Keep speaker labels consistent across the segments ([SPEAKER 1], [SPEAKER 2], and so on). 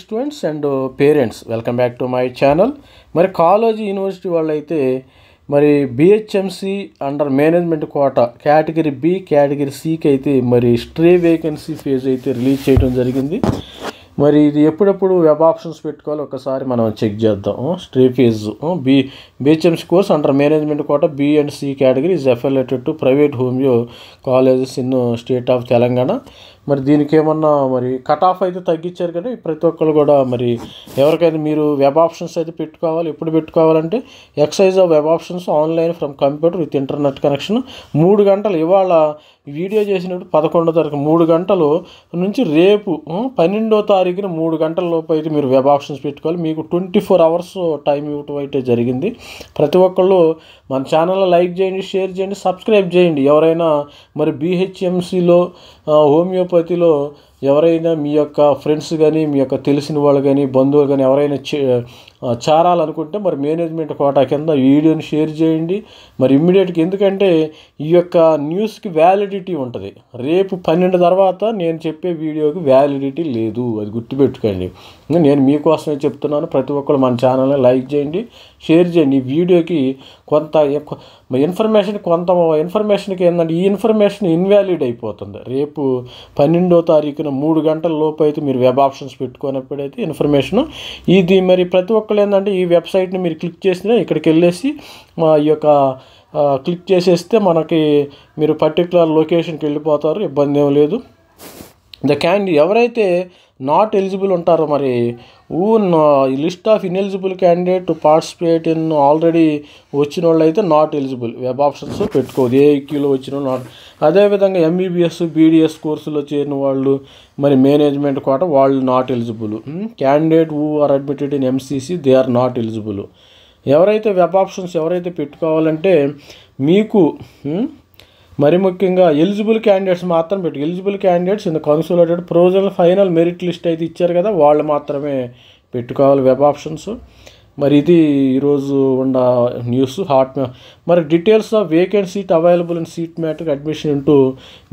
[SPEAKER 1] Students and parents welcome back to my channel. మరి college university వాళ్ళు అయితే మరి BHMC under management quota category B category సికి అయితే మరి స్ట్రే వేకెన్సీ ఫేజ్ అయితే రిలీజ్ చేయడం జరిగింది. మరి ఇది ఎప్పుడెప్పుడు వెబ్ ఆప్షన్స్ పెట్టుకోవాలి ఒకసారి మనం చెక్ చేద్దాం. Stray phase BHMS course under management quota B and C category is affiliated to private homeo colleges in state of Telangana. మరి దీనికి ఏమన్నా మరి కట్ ఆఫ్ అయితే తగ్గించారు కదా, ప్రతి ఒక్కరు కూడా మరి ఎవరికైతే మీరు వెబ్ ఆప్షన్స్ అయితే పెట్టుకోవాలి. ఎప్పుడు పెట్టుకోవాలంటే exercise of web options online from computer with internet connection 3 గంటలు, ఇవాళ వీడియో చేసినప్పుడు 11వ తారీఖు 3 గంటలు నుంచి రేపు 12వ తారీఖున 3 గంటల లోపు అయితే మీరు వెబ్ ఆప్షన్స్ పెట్టుకోవాలి. మీకు 24 అవర్స్ టైం ఇవ్వటం అయితే జరిగింది. ప్రతి ఒక్కళ్ళు మన ఛానల్లో లైక్ చేయండి, షేర్ చేయండి, సబ్స్క్రైబ్ చేయండి. ఎవరైనా మరి బిహెచ్ఎంసిలో హోమియోపతిలో ఎవరైనా మీ యొక్క ఫ్రెండ్స్ కానీ మీ యొక్క తెలిసిన వాళ్ళు కానీ బంధువులు కానీ ఎవరైనా చేరాలనుకుంటే మరి మేనేజ్మెంట్ కోటా కింద వీడియోని షేర్ చేయండి. మరి ఇమ్మీడియట్గా, ఎందుకంటే ఈ యొక్క న్యూస్కి వ్యాలిడిటీ ఉంటుంది. రేపు 12 తర్వాత నేను చెప్పే వీడియోకి వ్యాలిడిటీ లేదు, అది గుర్తుపెట్టుకోండి. నేను మీకోసమే చెప్తున్నాను. ప్రతి ఒక్కరు మన ఛానల్ని లైక్ చేయండి, షేర్ చేయండి. ఈ వీడియోకి కొంత ఇన్ఫర్మేషన్కి ఏంటంటే ఈ ఇన్ఫర్మేషన్ ఇన్వాలిడ్ అయిపోతుంది. రేపు 12వ తారీఖున 3 గంటల లోపు అయితే మీరు వెబ్ ఆప్షన్స్ పెట్టుకున్నప్పుడైతే ఇన్ఫర్మేషన్ ఇది. మరి ప్రతి ఒక్కరు ఏంటంటే ఈ వెబ్సైట్ని మీరు క్లిక్ చేసినా ఇక్కడికి వెళ్ళేసి ఈ యొక్క క్లిక్ చేసేస్తే మనకి మీరు పర్టికులర్ లొకేషన్కి వెళ్ళిపోతారు, ఇబ్బంది ఏం లేదు. ఎవరైతే నాట్ ఎలిజిబుల్ ఉంటారో మరి list of ineligible candidate to participate in already వచ్చిన వాళ్ళు అయితే నాట్ ఎలిజిబుల్, వెబ్ ఆప్షన్స్ పెట్టుకోదు. ఏఐక్యూలో వచ్చిన నాట్. అదేవిధంగా ఎంబీబీఎస్ బీడీఎస్ కోర్సులో చేరిన వాళ్ళు మరి మేనేజ్మెంట్ కోట వాళ్ళు not eligible. Candidate who are admitted in MCC they are not eligible. ఎవరైతే వెబ్ ఆప్షన్స్ ఎవరైతే పెట్టుకోవాలంటే మీకు మరి ముఖ్యంగా ఎలిజిబుల్ క్యాండిడేట్స్ మాత్రం eligible candidates in the consolidated provisional final merit list అయితే ఇచ్చారు కదా, వాళ్ళు మాత్రమే పెట్టుకోవాలి వెబ్ ఆప్షన్స్. మరి ఇది ఈరోజు ఉన్న న్యూస్ మరి details of vacant seat available in seat matrix admission into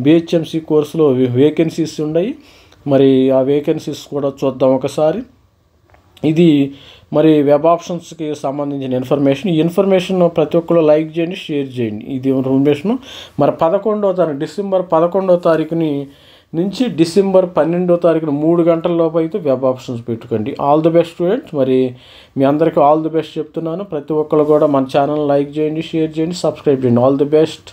[SPEAKER 1] బిహెచ్ఎంసి కోర్సులో వేకెన్సీస్ ఉన్నాయి. మరి ఆ వేకెన్సీస్ కూడా చూద్దాం ఒకసారి. ఇది మరి వెబ్ ఆప్షన్స్కి సంబంధించిన ఇన్ఫర్మేషన్. ఈ ఇన్ఫర్మేషన్ ప్రతి ఒక్కరు లైక్ చేయండి, షేర్ చేయండి. ఇది ఇన్ఫర్మేషన్. మరి డిసెంబర్ 11వ తారీఖుని నుంచి డిసెంబర్ 12వ తారీఖున 3 గంటల లోపు అయితే వెబ్ ఆప్షన్స్ పెట్టుకోండి. All the best students. మరి మీ అందరికీ ఆల్ ది బెస్ట్ చెప్తున్నాను. ప్రతి ఒక్కరు కూడా మన ఛానల్ లైక్ చేయండి, షేర్ చేయండి, సబ్స్క్రైబ్ చేయండి. All the best.